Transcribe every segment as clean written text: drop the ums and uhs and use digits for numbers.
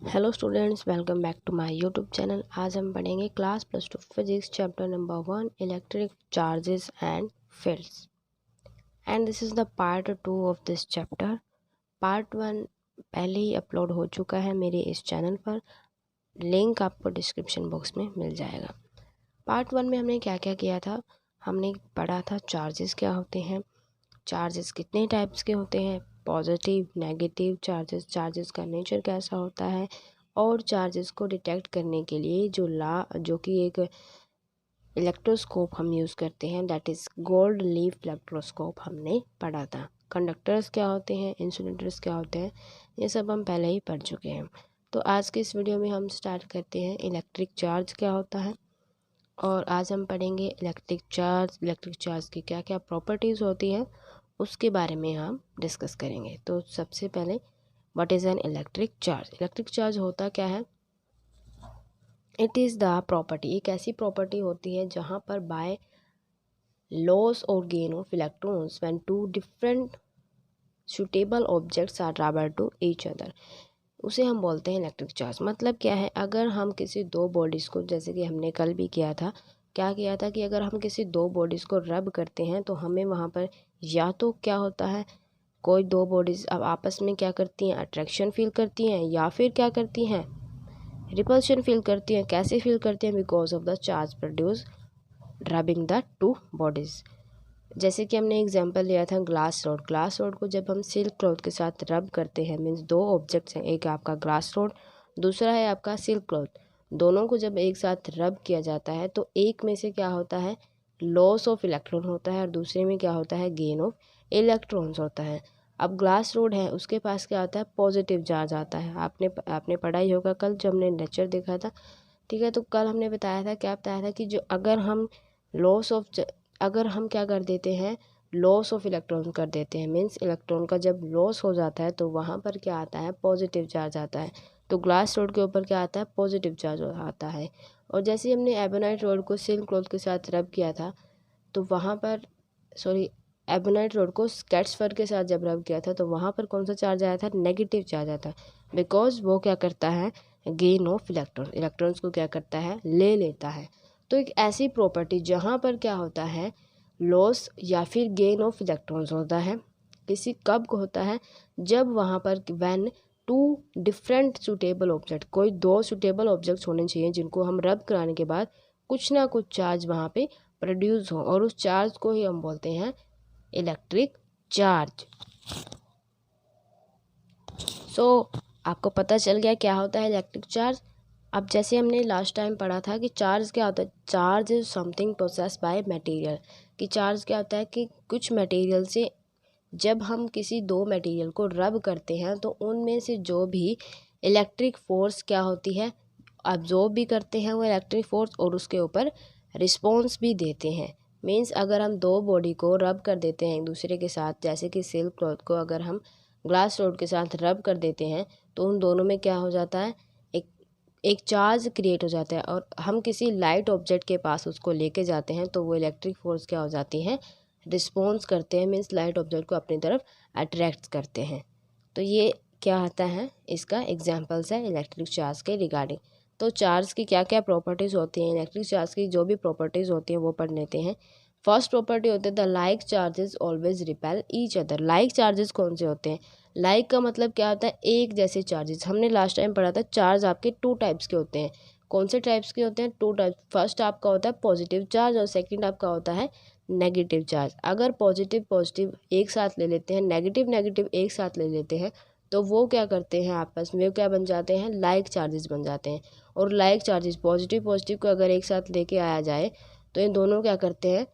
Hello students, welcome back to my YouTube channel. आज हम पढ़ेंगे class +2 physics chapter number 1 electric charges and fields and this is the part 2 of this chapter. Part 1 पहले ही upload हो चुका है मेरे इस चैनल पर, लिंक आपको डिस्क्रिप्शन बॉक्स में मिल जाएगा। पार्ट 1 में हमने क्या क्या किया था, हमने पढ़ा था चार्जेस क्या होते हैं, चार्जेस कितने टाइप्स के होते हैं, पॉजिटिव नेगेटिव चार्जेस, चार्जेस का नेचर कैसा होता है, और चार्जेस को डिटेक्ट करने के लिए जो कि एक इलेक्ट्रोस्कोप हम यूज़ करते हैं, that is gold leaf electroscope हमने पढ़ा था। कंडक्टर्स क्या होते हैं, इंसुलेटर्स क्या होते हैं, ये सब हम पहले ही पढ़ चुके हैं। तो आज के इस वीडियो में हम स्टार्ट करते हैं इलेक्ट्रिक चार्ज क्या होता है, और आज हम पढ़ेंगे इलेक्ट्रिक चार्ज की क्या क्या प्रॉपर्टीज़ होती हैं उसके बारे में हम डिस्कस करेंगे। तो सबसे पहले what is an electric charge. Electric charge होता क्या है? इट इज़ द प्रॉपर्टी, एक ऐसी प्रॉपर्टी होती है जहाँ पर बाय लॉस और gain of electrons when two different suitable objects are travel to each other, उसे हम बोलते हैं इलेक्ट्रिक चार्ज। मतलब क्या है, अगर हम किसी दो बॉडीज़ को, जैसे कि हमने कल भी किया था, क्या किया था कि अगर हम किसी दो बॉडीज़ को रब करते हैं तो हमें वहाँ पर या तो क्या होता है, कोई दो बॉडीज़ अब आपस में क्या करती हैं, अट्रैक्शन फील करती हैं, या फिर क्या करती हैं, रिपल्शन फील करती हैं। कैसे फील करती हैं? Because of the charge produce rubbing the two bodies. जैसे कि हमने एग्जांपल लिया था ग्लास रोड को जब हम सिल्क क्लॉथ के साथ रब करते हैं, मीन्स दो ऑब्जेक्ट्स हैं, एक आपका ग्लास रोड, दूसरा है आपका सिल्क क्लॉथ, दोनों को जब एक साथ रब किया जाता है तो एक में से क्या होता है, लॉस ऑफ इलेक्ट्रॉन होता है, और दूसरे में क्या होता है, गेन ऑफ इलेक्ट्रॉन्स होता है। अब ग्लास रोड है, उसके पास क्या आता है, पॉजिटिव चार्ज आता है। आपने पढ़ा ही होगा कल जब हमने लेक्चर देखा था, ठीक है। तो कल हमने बताया था, क्या बताया था कि जो अगर हम क्या कर देते हैं, लॉस ऑफ इलेक्ट्रॉन कर देते हैं, मीन्स इलेक्ट्रॉन का जब लॉस हो जाता है तो वहाँ पर क्या आता है, पॉजिटिव चार्ज आता है। तो ग्लास रोड के ऊपर क्या आता है, पॉजिटिव चार्ज आता है। और जैसे हमने एबोनाइट रोड को सिल्क क्लॉथ के साथ रब किया था, तो वहाँ पर एबोनाइट रोड को स्केट्सफर के साथ जब रब किया था तो वहाँ पर कौन सा चार्ज आया था, नेगेटिव चार्ज आया था। बिकॉज वो क्या करता है, गेन ऑफ इलेक्ट्रॉन्स को क्या करता है, ले लेता है। तो एक ऐसी प्रॉपर्टी जहाँ पर क्या होता है, लॉस या फिर गेन ऑफ इलेक्ट्रॉन्स होता है, किसी कब को होता है, जब वहाँ पर when two different suitable object, कोई दो सुटेबल ऑब्जेक्ट्स होने चाहिए जिनको हम रब कराने के बाद कुछ ना कुछ चार्ज वहाँ पे प्रोड्यूस हो, और उस चार्ज को ही हम बोलते हैं इलेक्ट्रिक चार्ज। आपको पता चल गया क्या होता है इलेक्ट्रिक चार्ज। अब जैसे हमने लास्ट टाइम पढ़ा था कि चार्ज क्या होता है, charge is something process by material, कि चार्ज क्या होता है कि कुछ मटेरियल से जब हम किसी दो मटेरियल को रब करते हैं तो उनमें से जो भी इलेक्ट्रिक फोर्स क्या होती है, अब्जॉर्ब भी करते हैं वो इलेक्ट्रिक फोर्स, और उसके ऊपर रिस्पॉन्स भी देते हैं। मीन्स अगर हम दो बॉडी को रब कर देते हैं एक दूसरे के साथ, जैसे कि सिल्क क्लॉथ को अगर हम ग्लास रोड के साथ रब कर देते हैं तो उन दोनों में क्या हो जाता है, एक एक चार्ज क्रिएट हो जाता है, और हम किसी लाइट ऑब्जेक्ट के पास उसको लेके जाते हैं तो वो इलेक्ट्रिक फोर्स क्या हो जाती है, रिस्पॉन्स करते हैं, मीन्स लाइट ऑब्जेक्ट को अपनी तरफ अट्रैक्ट करते हैं। तो ये क्या आता है, इसका एग्जाम्पल्स है इलेक्ट्रिक चार्ज के रिगार्डिंग। तो चार्ज की क्या क्या प्रॉपर्टीज़ होती हैं, इलेक्ट्रिक चार्ज की जो भी प्रॉपर्टीज़ होती हैं वो पढ़ लेते हैं। फर्स्ट प्रॉपर्टी होती है the like charges always repel each other. Like charges कौन से होते हैं, लाइक का मतलब क्या होता है, एक जैसे चार्जेस। हमने लास्ट टाइम पढ़ा था चार्ज आपके टू टाइप्स के होते हैं। कौन से टाइप्स के होते हैं, टू टाइप्स। फर्स्ट आपका होता है पॉजिटिव चार्ज और सेकंड आपका होता है नेगेटिव चार्ज। अगर पॉजिटिव पॉजिटिव एक साथ ले लेते हैं, नेगेटिव नेगेटिव एक साथ ले लेते हैं, तो वो क्या करते हैं आपस में, क्या बन जाते हैं, लाइक चार्जेस बन जाते हैं। और लाइक चार्जेस पॉजिटिव पॉजिटिव को अगर एक साथ लेके आया जाए तो इन दोनों क्या करते हैं,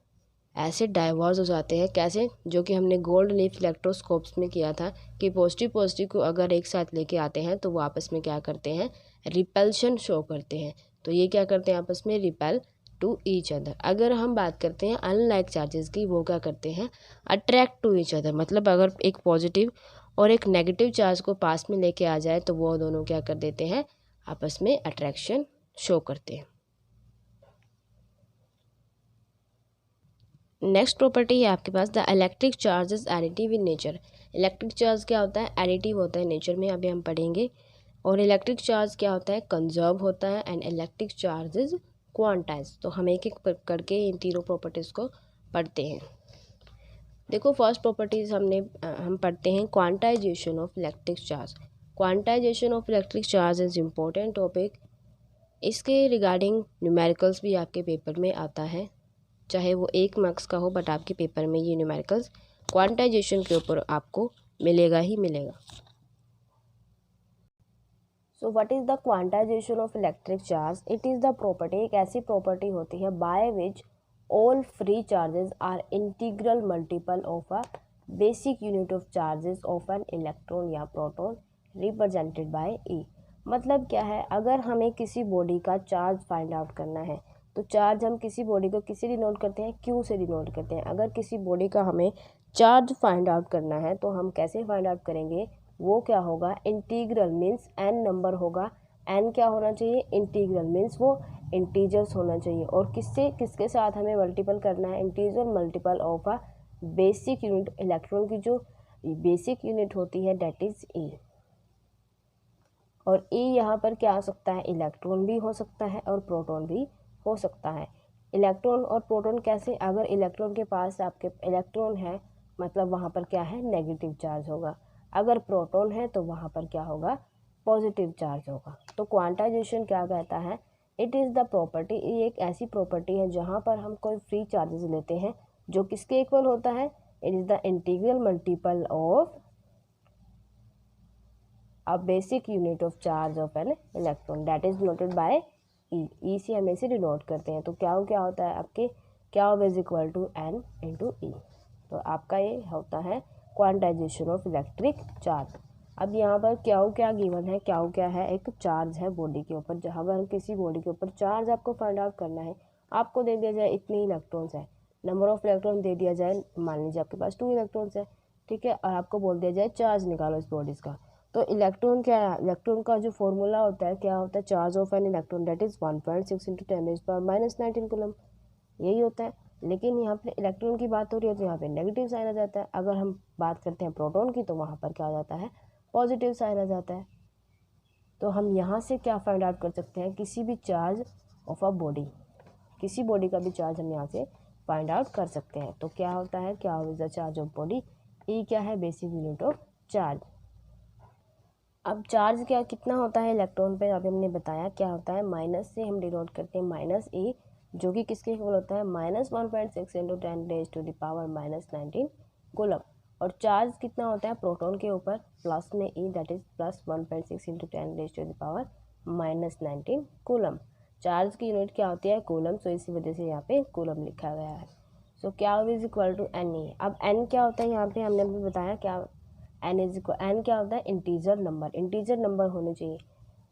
ऐसे डाइवर्स हो जाते हैं। कैसे, जो कि हमने गोल्ड लीफ इलेक्ट्रोस्कोप्स में किया था कि पॉजिटिव पॉजिटिव को अगर एक साथ लेके आते हैं तो वो आपस में क्या करते हैं, रिपल्शन शो करते हैं। तो ये क्या करते हैं, आपस में रिपेल टू ईच अदर। अगर हम बात करते हैं अनलाइक चार्जेस की, वो क्या करते हैं, अट्रैक्ट टू ईच अदर। मतलब अगर एक पॉजिटिव और एक नेगेटिव चार्ज को पास में लेके आ जाए तो वो दोनों क्या कर देते हैं, आपस में अट्रैक्शन शो करते हैं। नेक्स्ट प्रॉपर्टी है आपके पास the electric charge is additive in nature. Electric charge क्या होता है, एडिटिव होता है नेचर में, अभी हम पढ़ेंगे। और इलेक्ट्रिक चार्ज क्या होता है, कंजर्व होता है, and electric charge is quantize. तो हम एक एक करके इन तीनों प्रॉपर्टीज़ को पढ़ते हैं। देखो फर्स्ट प्रॉपर्टीज़ हम पढ़ते हैं quantization of electric charge. Quantization of electric charge is important topic. इसके रिगार्डिंग न्यूमेरिकल्स भी आपके पेपर में आता है, चाहे वो 1 मार्क्स का हो, बट आपके पेपर में ये न्यूमेरिकल्स क्वांटाइजेशन के ऊपर आपको मिलेगा ही मिलेगा। So what is the quantization of electric charge? It is the property, एक ऐसी प्रॉपर्टी होती है by which all free charges are integral multiple of a basic unit of charges of an electron या प्रोटॉन रिप्रेजेंटेड बाय ई। मतलब क्या है, अगर हमें किसी बॉडी का चार्ज फाइंड आउट करना है तो चार्ज हम किसी बॉडी को किससे डिनोट करते हैं, क्यू से डिनोट करते हैं। अगर किसी बॉडी का हमें चार्ज फाइंड आउट करना है तो हम कैसे फाइंड आउट करेंगे, वो क्या होगा, इंटीग्रल मीन्स एन नंबर होगा। एन क्या होना चाहिए, इंटीग्रल मीन्स वो इंटीजर्स होना चाहिए। और किसके साथ हमें मल्टीपल करना है, integer multiple of a basic unit, electron की जो बेसिक यूनिट होती है दैट इज ई। और ई यहाँ पर क्या हो सकता है, इलेक्ट्रॉन भी हो सकता है और प्रोटॉन भी हो सकता है। इलेक्ट्रॉन और प्रोटॉन कैसे, अगर इलेक्ट्रॉन के पास आपके इलेक्ट्रॉन है मतलब वहाँ पर क्या है, नेगेटिव चार्ज होगा। अगर प्रोटॉन है तो वहाँ पर क्या होगा, पॉजिटिव चार्ज होगा। तो क्वांटाइजेशन क्या कहता है, इट इज़ द प्रॉपर्टी, ये एक ऐसी प्रॉपर्टी है जहाँ पर हम कोई फ्री चार्जेस लेते हैं जो किसके इक्वल होता है, it is the integral multiple of a basic unit of charge of an electron that is denoted by E। E से हम इसे डिनोट करते हैं। तो क्या होता है आपके, क्या is equal to N into E. तो आपका ये होता है क्वांटाइजेशन ऑफ इलेक्ट्रिक चार्ज। अब यहाँ पर क्या गिवन है, क्या है, एक चार्ज है बॉडी के ऊपर। जहाँ पर हम किसी बॉडी के ऊपर चार्ज आपको फाइंड आउट करना है, आपको दे दिया जाए इतने इलेक्ट्रॉन्स है, नंबर ऑफ इलेक्ट्रॉन दे दिया जाए, मान लीजिए आपके पास 2 इलेक्ट्रॉन्स है, ठीक है, और आपको बोल दिया जाए चार्ज निकालो इस बॉडीज़ का। तो इलेक्ट्रॉन क्या है, इलेक्ट्रॉन का जो फॉर्मूला होता है क्या होता है, charge of an electron that is 1.6 into 10⁻⁻⁹ coulomb, यही होता है। लेकिन यहाँ पे इलेक्ट्रॉन की बात हो रही है तो यहाँ पे नेगेटिव साइन आ जाता है। अगर हम बात करते हैं प्रोटॉन की तो वहाँ पर क्या आ जाता है, पॉजिटिव साइन आ जाता है। तो हम यहाँ से क्या फाइंड आउट कर सकते हैं, किसी भी चार्ज ऑफ अ बॉडी, किसी बॉडी का भी चार्ज हम यहाँ से फाइंड आउट कर सकते हैं। तो क्या होता है, क्या is the charge of body, E क्या है, बेसिक यूनिट ऑफ चार्ज। अब चार्ज क्या कितना होता है इलेक्ट्रॉन पे, अभी हमने बताया क्या होता है, माइनस से हम डिनोट करते हैं माइनस ए, जो कि किसके इक्वल होता है, -1.6 इंटू 10⁻⁻⁹ कूलम। और चार्ज कितना होता है प्रोटॉन के ऊपर, प्लस में E that is +1.6 into 10⁻⁻⁹ coulomb. Charge की यूनिट क्या होती है, कूलम, सो इसी वजह से यहाँ पे कूलम लिखा गया है। सो क्या is equal to n e. अब एन क्या होता है, यहाँ पे हमने अभी बताया क्या, एन क्या होता है, इंटीजर नंबर। इंटीजर नंबर होने चाहिए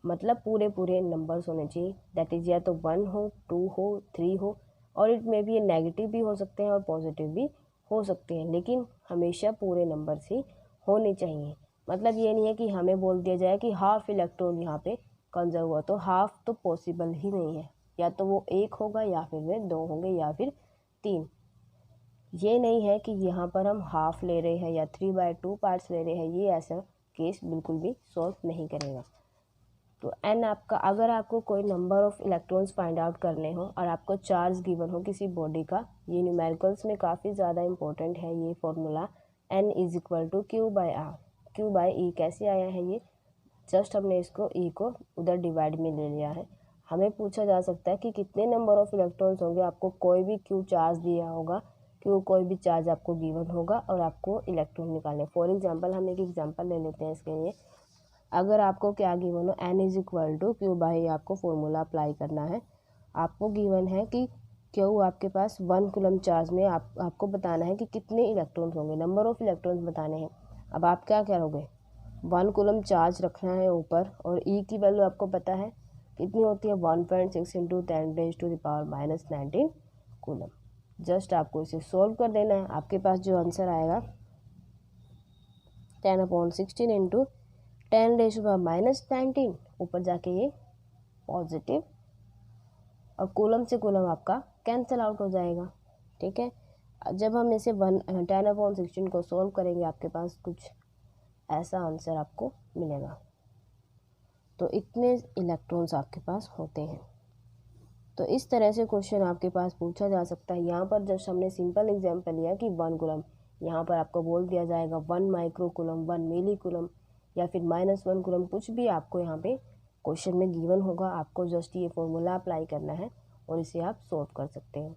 मतलब पूरे नंबर्स होने चाहिए, दैट इज या तो 1 हो, 2 हो, 3 हो, और इट में भी ये नेगेटिव भी हो सकते हैं और पॉजिटिव भी हो सकते हैं, लेकिन हमेशा पूरे नंबर्स ही होने चाहिए। मतलब ये नहीं है कि हमें बोल दिया जाए कि हाफ इलेक्ट्रॉन यहाँ पे कंजर्व हुआ, तो हाफ तो पॉसिबल ही नहीं है, या तो वो 1 होगा या फिर वे 2 होंगे या फिर 3। ये नहीं है कि यहाँ पर हम हाफ ले रहे हैं या 3/2 पार्ट्स ले रहे हैं, ये ऐसा केस बिल्कुल भी सॉल्व नहीं करेगा। तो एन आपका, अगर आपको कोई number of electrons find out करने हो और आपको चार्ज गिवन हो किसी बॉडी का, ये न्यूमेरिकल्स में काफ़ी ज़्यादा इंपॉर्टेंट है ये formula, n is equal to Q/R। Q/E कैसे आया है ये, जस्ट हमने इसको ई को उधर डिवाइड में ले लिया है। हमें पूछा जा सकता है कि कितने नंबर ऑफ इलेक्ट्रॉन्स होंगे, आपको कोई भी क्यू चार्ज दिया होगा, क्यों कोई भी चार्ज आपको गिवन होगा और आपको इलेक्ट्रॉन निकालने। फॉर एग्जांपल हम एक एग्जांपल ले लेते हैं इसके लिए। अगर आपको क्या गिवन हो, N is equal to Q/E, आपको फॉर्मूला अप्लाई करना है। आपको गिवन है कि क्यों आपके पास 1 कूलम चार्ज में आपको बताना है कि कितने इलेक्ट्रॉन्स होंगे, नंबर ऑफ इलेक्ट्रॉन्स बताने हैं। अब आप क्या करोगे, 1 कूलम चार्ज रखना है ऊपर, और ई की वैल्यू आपको पता है कितनी होती है, 1.6 इंटू 10⁻⁻⁹ कूलम। जस्ट आपको इसे सॉल्व कर देना है, आपके पास जो आंसर आएगा 10/16 इंटू 10⁻⁻⁹, ऊपर जाके ये पॉजिटिव, और कूलम से कूलम आपका कैंसिल आउट हो जाएगा, ठीक है। जब हम इसे 10/16 को सॉल्व करेंगे, आपके पास कुछ ऐसा आंसर आपको मिलेगा। तो इतने इलेक्ट्रॉन्स आपके पास होते हैं। तो इस तरह से क्वेश्चन आपके पास पूछा जा सकता है। यहाँ पर जस्ट हमने सिंपल एग्जांपल लिया कि 1 कूलम, यहाँ पर आपको बोल दिया जाएगा 1 माइक्रो कूलम, 1 मिली कूलम या फिर -1 कूलम, कुछ भी आपको यहाँ पे क्वेश्चन में गिवन होगा। आपको जस्ट ये फॉर्मूला अप्लाई करना है और इसे आप सॉल्व कर सकते हैं।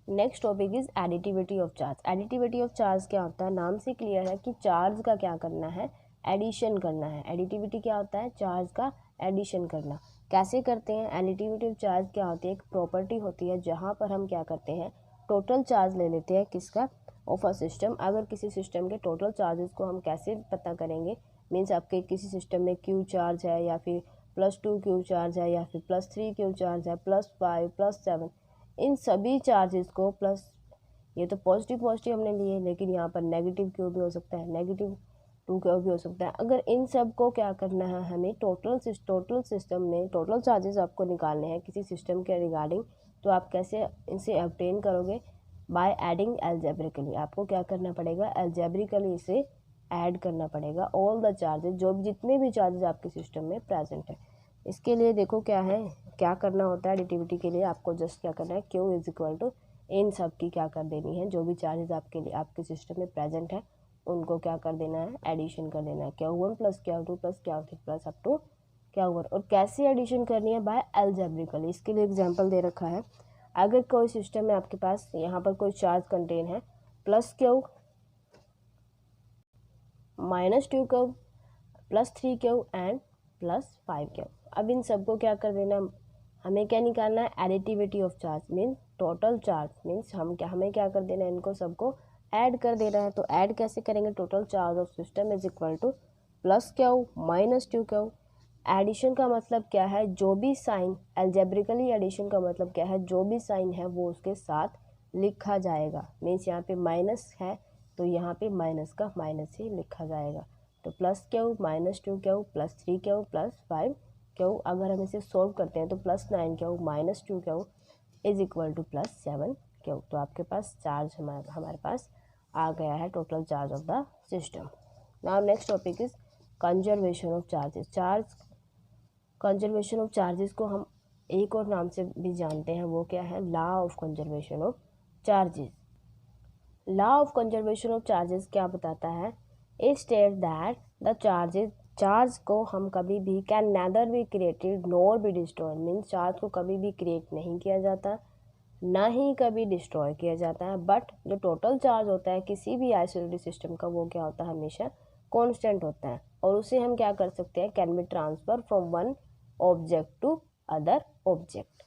Next topic is additivity of charge. Additivity of charge क्या होता है? नाम से क्लियर है कि चार्ज का क्या करना है, एडिशन करना है। एडिटिविटी क्या होता है? चार्ज का एडिशन करना। कैसे करते हैं? एडिटिविटी ऑफ चार्ज क्या होती है? एक प्रॉपर्टी होती है जहाँ पर हम क्या करते हैं, टोटल चार्ज ले लेते हैं किसका, ऑफ अ सिस्टम। अगर किसी सिस्टम के टोटल चार्जेस को हम कैसे पता करेंगे, मीन्स आपके किसी सिस्टम में क्यू चार्ज है या फिर +2 क्यू चार्ज है या फिर +3 क्यू चार्ज है, +5 +7, इन सभी चार्जेस को प्लस, ये तो पॉजिटिव हमने लिए, लेकिन यहाँ पर नेगेटिव क्यू भी हो सकता है, -2 क्यू भी हो सकता है। अगर इन सब को क्या करना है, हमें टोटल सिस्टम में टोटल चार्जेस आपको निकालने हैं किसी सिस्टम के रिगार्डिंग, तो आप कैसे इसे ऑब्टेन करोगे? By adding algebraically. आपको क्या करना पड़ेगा? एल्जेब्रिकली इसे ऐड करना पड़ेगा ऑल द चार्जेस, जो भी जितने भी चार्जेस आपके सिस्टम में प्रेजेंट है। इसके लिए देखो क्या है, क्या करना होता है एडिटिविटी के लिए, आपको जस्ट क्या करना है, क्यू इज इक्वल टू इन सब की क्या कर देनी है, जो भी चार्जेस आपके लिए आपके सिस्टम में प्रेजेंट है उनको क्या कर देना है, एडिशन कर देना है। Q1 + Q2 + Q3 plus up to Q1। और कैसे एडिशन करनी है? By algebraically. इसके लिए एग्जांपल दे रखा है। अगर कोई सिस्टम में आपके पास यहाँ पर कोई चार्ज कंटेन है +Q -2 Q +3 Q and +5 Q। अब इन सबको क्या कर देना, हमें क्या निकालना है, additivity of charge means total charge, means हमें क्या कर देना है, इनको सबको ऐड कर देना है। तो ऐड कैसे करेंगे? Total charge of system is equal to +Q -2 Q। Addition का मतलब क्या है? जो भी साइन, एल्जेब्रिकली एडिशन का मतलब क्या है, जो भी साइन है वो उसके साथ लिखा जाएगा। मीन्स यहाँ पे माइनस है तो यहाँ पे माइनस का माइनस ही लिखा जाएगा। तो +Q -2 Q +3 Q +5 Q। अगर हम इसे सॉल्व करते हैं तो +9 Q -2 Q is equal to +7 Q। तो आपके पास चार्ज हमारे पास आ गया है, total charge of the system. Now next topic is conservation of charges. Conservation of charges को हम एक और नाम से भी जानते हैं, वो क्या है? Law of conservation of charges. Law of conservation of charges क्या बताता है? It state that the charge को हम कभी भी can nether be created nor be destroyed. Means charge को कभी भी क्रिएट नहीं किया जाता, ना ही कभी डिस्ट्रॉय किया जाता है। बट जो टोटल चार्ज होता है किसी भी आइसोलेटेड सिस्टम का, वो क्या होता है? हमेशा कांस्टेंट होता है। और उसे हम क्या कर सकते हैं? Can be transfer from one object to other object.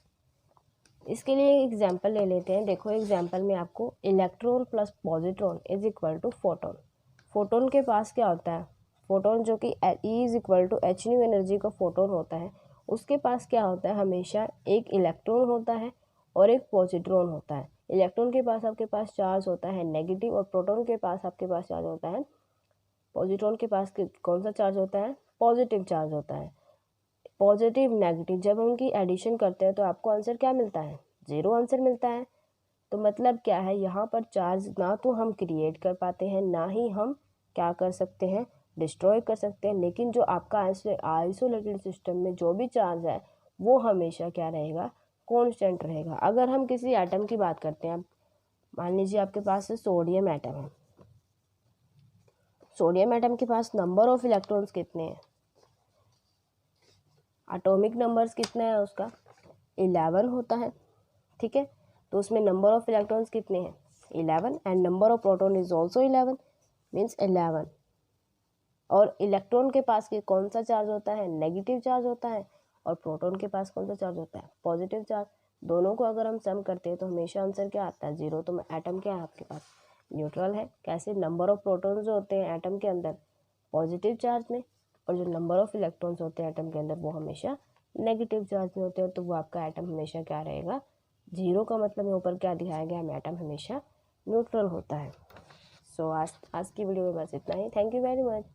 इसके लिए एग्जांपल ले लेते हैं। देखो एग्जांपल में आपको electron plus positron is equal to photon. Photon के पास क्या होता है? फोटोन जो कि E is equal to h nu energy का फोटोन होता है, उसके पास क्या होता है? हमेशा एक इलेक्ट्रॉन होता है और एक पॉजिट्रॉन होता है। इलेक्ट्रॉन के पास आपके पास चार्ज होता है नेगेटिव, और प्रोटॉन के पास आपके पास चार्ज होता है, पॉजिट्रॉन के पास कौन सा चार्ज होता है? पॉजिटिव चार्ज होता है। पॉजिटिव नेगेटिव जब हम उनकी एडिशन करते हैं तो आपको आंसर क्या मिलता है? 0 आंसर मिलता है। तो मतलब क्या है, यहाँ पर चार्ज ना तो हम क्रिएट कर पाते हैं, ना ही हम क्या कर सकते हैं? डिस्ट्रॉय कर सकते हैं। लेकिन जो आपका आइसोलेटेड सिस्टम में जो भी चार्ज है वो हमेशा क्या रहेगा? कांस्टेंट रहेगा। अगर हम किसी एटम की बात करते हैं, मान लीजिए आपके पास सोडियम एटम है। सोडियम एटम के पास नंबर ऑफ इलेक्ट्रॉन्स कितने हैं? एटॉमिक नंबर्स कितना है उसका? 11 होता है, ठीक है। तो उसमें नंबर ऑफ इलेक्ट्रॉन्स कितने हैं? 11, and number of proton is also 11, means 11। और इलेक्ट्रॉन के पास कौन सा चार्ज होता है? नेगेटिव चार्ज होता है। और प्रोटॉन के पास कौन सा चार्ज होता है? Positive charge. दोनों को अगर हम सम करते हैं तो हमेशा आंसर क्या आता है? 0। तो एटम क्या है आपके पास? न्यूट्रल है। कैसे? नंबर ऑफ प्रोटॉन्स जो होते हैं एटम के अंदर पॉजिटिव चार्ज में, और जो नंबर ऑफ इलेक्ट्रॉन्स होते हैं एटम के अंदर वो हमेशा नेगेटिव चार्ज में होते हैं। तो वो आपका एटम हमेशा क्या रहेगा? 0 का मतलब यहाँ ऊपर क्या दिखाया गया? हमें एटम हमेशा न्यूट्रल होता है। सो आज की वीडियो में बस इतना ही। Thank you very much.